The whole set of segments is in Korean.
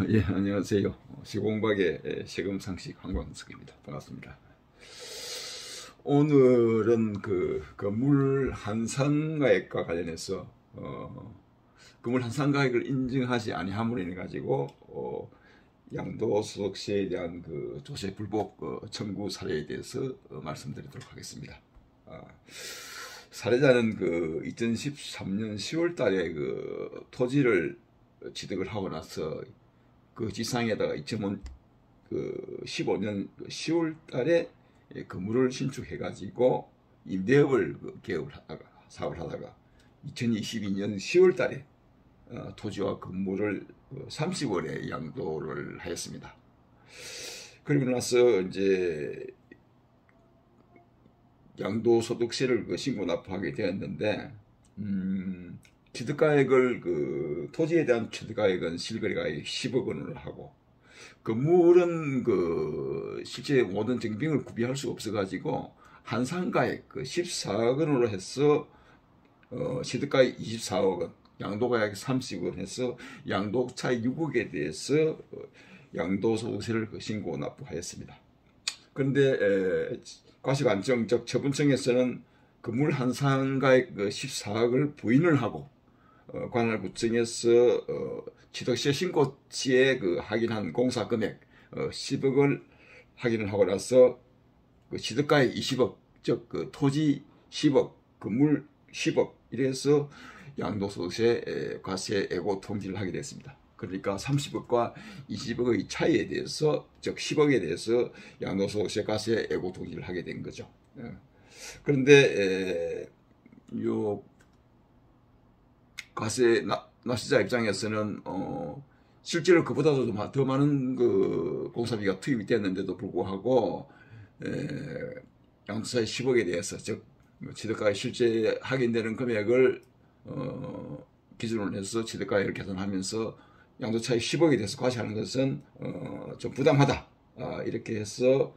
예, 안녕하세요. 시공박의 세금상식 황광석입니다. 반갑습니다. 오늘은 그 건물 한상가액과 관련해서 건물 한상가액을 인증하지 아니함으로 인해 가지고 양도소득세에 대한 그 조세 불복 청구 사례에 대해서 말씀드리도록 하겠습니다. 사례자는 그 2013년 10월 달에 그 토지를 취득을 하고 나서 그 지상에다가 2015년 10월 달에 건물을 신축해가지고 임대업을 개업을 하다가 사업을 하다가 2022년 10월 달에 토지와 건물을 30월에 양도를 하였습니다. 그리고 나서 이제 양도소득세를 신고 납부하게 되었는데, 취득가액을 토지에 대한 취득가액은 실거래가액 10억 원을 하고, 건물은 실제 모든 증빙을 구비할 수 없어가지고 한상가액 14억 원으로 해서 취득가액 24억 원, 양도가액 30억 원 해서 양도차익 6억에 대해서 양도소득세를 신고 납부하였습니다. 그런데 과세관청 처분청에서는 건물 한상가액 14억을 부인을 하고 관할구청에서 취득세 신고 시에 확인한 공사금액 10억을 확인을 하고 나서 취득가액 20억, 즉 토지 10억, 건물 10억 이래서 양도소득세 과세 예고 통지를 하게 됐습니다. 그러니까 30억과 20억의 차이에 대해서, 즉 10억에 대해서 양도소득세 과세 예고 통지를 하게 된 거죠. 그런데 요 과세 납세자 입장에서는 실제로 그보다도 더 많은 공사비가 투입이 됐는데도 불구하고 양도세 10억에 대해서, 즉 취득가액 실제 확인되는 금액을 기준으로 해서 취득가액을 계산하면서 양도차익 10억에 대해서 과세하는 것은 좀 부당하다, 이렇게 해서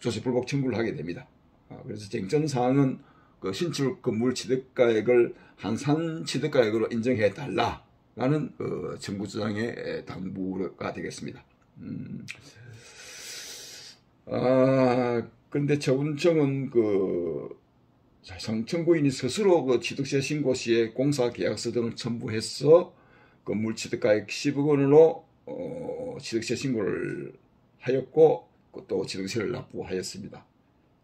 조세 불복 청구를 하게 됩니다. 그래서 쟁점 사항은 신축 건물 취득가액을 한산 취득가액으로 인정해 달라라는 청구 주장의 당부가 되겠습니다. 그런데 처분청은 청구인이 스스로 취득세 신고 시에 공사계약서 등을 첨부해서 건물 취득가액 10억 원으로 취득세 신고를 하였고 또 취득세를 납부하였습니다.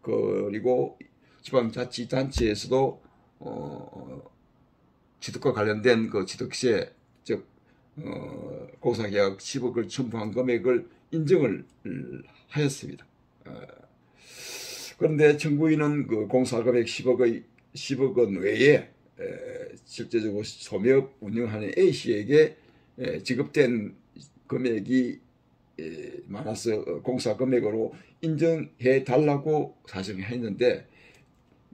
그리고 지방자치단체에서도 취득과 관련된 취득세, 즉 공사계약 10억을 첨부한 금액을 인정을 하였습니다. 그런데 청구인은 공사금액 10억 원 외에 실제적으로 소매업 운영하는 A씨에게 지급된 금액이 많아서 공사금액으로 인정해 달라고 사실을 했는데,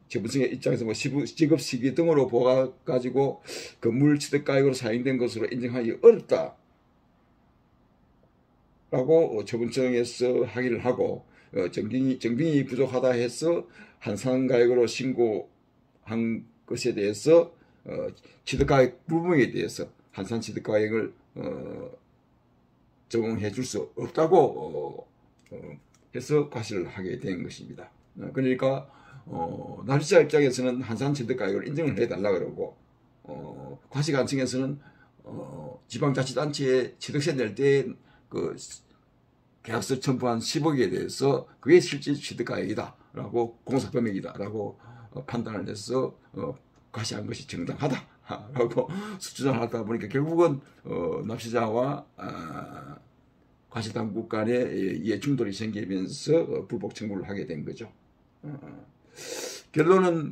처분청의 입장에서 지급 시기 등으로 보아가지고 건물 취득가액으로 사용된 것으로 인정하기 어렵다라고 처분청에서 항의를 하고, 정빙이 부족하다 해서 한상가액으로 신고한 것에 대해서 취득가액 부분에 대해서 한산 취득가액을 적용해 줄 수 없다고 해서 과세를 하게 된 것입니다. 그러니까 납세자 입장에서는 한산 취득가액을 인정을 해달라 그러고, 과세관청에서는 지방자치단체에 취득세 낼 때 계약서 첨부한 10억에 대해서 그게 실제 취득가액이다라고, 공사금액이다라고 판단을 해서 과세한 것이 정당하다라고 주장을 하다 보니까 결국은 납세자와 과세당국 간의 이해 충돌이 생기면서 불복 청구를 하게 된 거죠. 결론은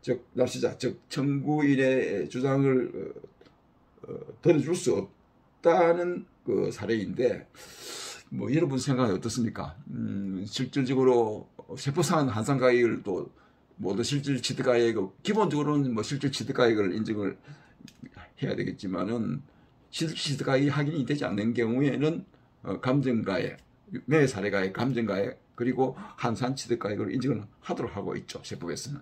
즉 납세자, 즉 청구인의 주장을 들어줄 수 없다는 사례인데, 여러분 생각이 어떻습니까? 실질적으로 세포상 한상가액을 또 모두 실질 취득가액, 기본적으로는 실질 취득가액을 인정을 해야 되겠지만은 실질 취득가액이 확인이 되지 않는 경우에는 감정가액, 매사례가액, 감정가액, 그리고 한산 취득가액으로 인정을 하도록 하고 있죠, 세법에서는.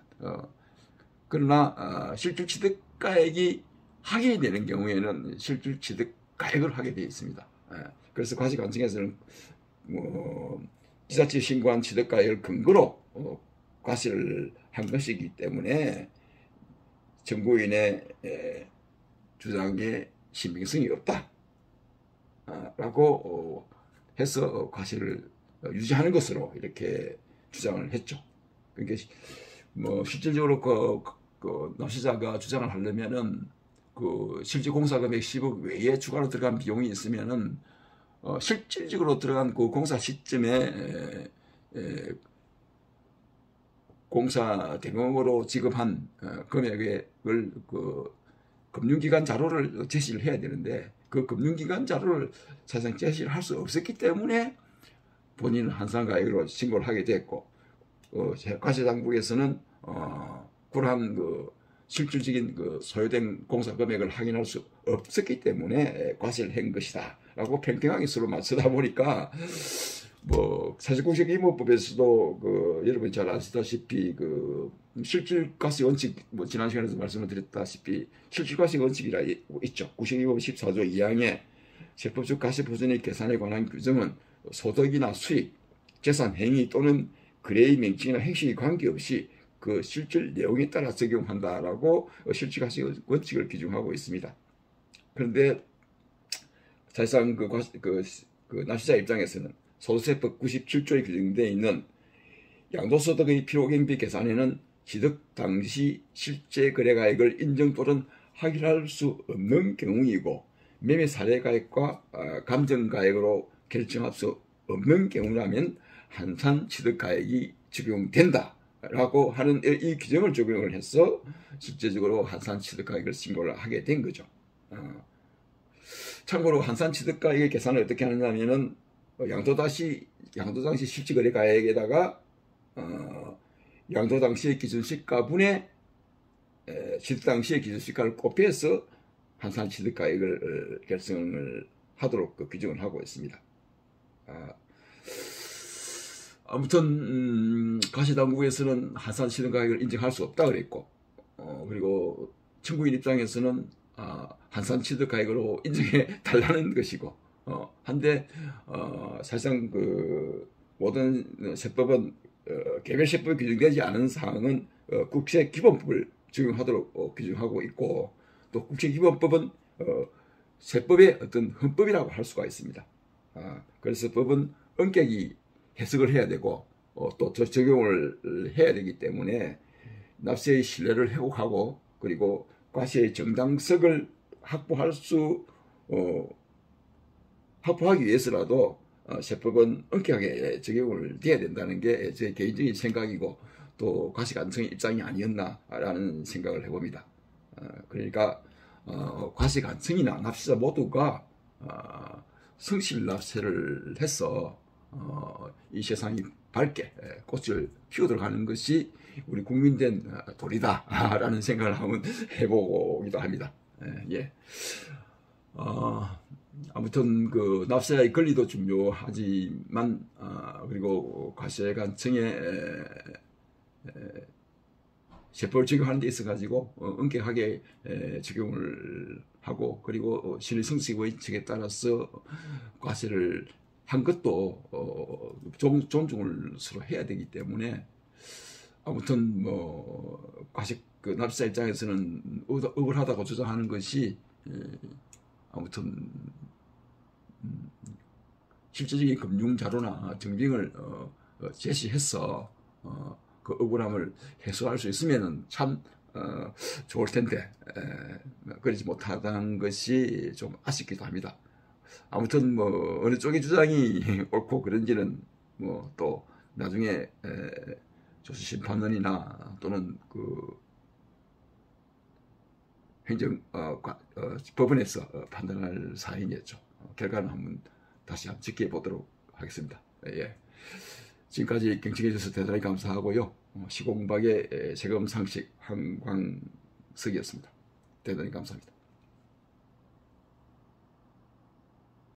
그러나 실질 취득가액이 하게 되는 경우에는 실질 취득 가액을 하게 되어 있습니다. 그래서 과세관청에서는 지자체 신고한 취득 가액을 근거로 과세를 한 것이기 때문에 정부인의 주장에 신빙성이 없다 라고 해서 과세를 유지하는 것으로 이렇게 주장을 했죠. 그러니까 실질적으로 그 납세자가 주장을 하려면은 그 실질 공사 금액 10억 외에 추가로 들어간 비용이 있으면은 실질적으로 들어간 그 공사 시점에 공사 대금으로 지급한 금액을 그 금융기관 자료를 제시를 해야 되는데 그 금융기관 자료를 사실상 제시를 할 수 없었기 때문에 본인은 한산가액으로 신고를 하게 됐고 과세당국에서는 그러한 그 실질적인 그 소요된 공사 금액을 확인할 수 없었기 때문에 과세를 한 것이다 라고 평평하게 서로 맞추다 보니까 사실공시기입법에서도 여러분 잘 아시다시피 실질과세 원칙 지난 시간에서 말씀을 드렸다시피 실질과세 원칙이라 있죠. 공시기입법 14조 2항에 세법적 과세 보전의 계산에 관한 규정은 소득이나 수익, 재산 행위 또는 거래의 명칭이나 행식에 관계없이 그 실질 내용에 따라 적용한다라고 실질과세 원칙을 규정하고 있습니다. 그런데 사실상 그 납세자 입장에서는 소득세법 97조에 규정되어 있는 양도소득의 필요경비 계산에는 취득 당시 실제 거래가액을 인정 또는 확인할 수 없는 경우이고 매매 사례가액과 감정가액으로 결정할 수 없는 경우라면 한산 취득가액이 적용된다 라고 하는 이 규정을 적용을 해서 실제적으로 한산 취득가액을 신고를 하게 된 거죠. 참고로 한산 취득가액의 계산을 어떻게 하느냐면은 양도 당시 실질거래가액에다가 양도 당시의 기준시가분의 취득 당시의 기준시가를 곱해서 한산 취득가액을 결정을 하도록 규정을 하고 있습니다. 아무튼 과세당국에서는 한산 취득가액을 인정할 수 없다 그랬고 그리고 청구인 입장에서는 한산 취득가액으로 인정해 달라는 것이고 한데 사실상 모든 세법은 개별세법에 규정되지 않은 사항은 국세기본법을 적용하도록 규정하고 있고 또 국세기본법은 세법의 어떤 헌법이라고 할 수가 있습니다. 그래서 법은 엄격히 해석을 해야 되고 또 적용을 해야 되기 때문에 납세의 신뢰를 회복하고 그리고 과세의 정당성을 확보하기 위해서라도 세법은 엄격하게 적용을 돼야 된다는 게 제 개인적인 생각이고 또 과세관청의 입장이 아니었나라는 생각을 해봅니다. 그러니까 과세관청이나 납세자 모두가 성실 납세를 해서 이 세상이 밝게 꽃을 피워들어가는 것이 우리 국민된 도리다라는 생각을 한번 해보기도 합니다. 예. 아무튼 납세자의 권리도 중요하지만 그리고 과세관청의 세법을 적용하는 데 있어 가지고 엄격하게 적용을 하고 그리고 신의성식 원칙에 따라서 과세를 한 것도 존중을 서로 해야 되기 때문에 아무튼 납세자 입장에서는 억울하다고 주장하는 것이 아무튼 실질적인 금융 자료나 증빙을 제시해서 그 억울함을 해소할 수 있으면은 참 좋을 텐데 그러지 못하다는 것이 좀 아쉽기도 합니다. 아무튼 어느 쪽의 주장이 옳고 그런지는 또 나중에 조수심판원이나 또는 법원에서 판단할 사항이겠죠. 결과는 한번 다시 지켜보도록 하겠습니다. 예. 지금까지 경청해 주셔서 대단히 감사하고요. 시공박의 세금 상식 한광석이었습니다. 대단히 감사합니다.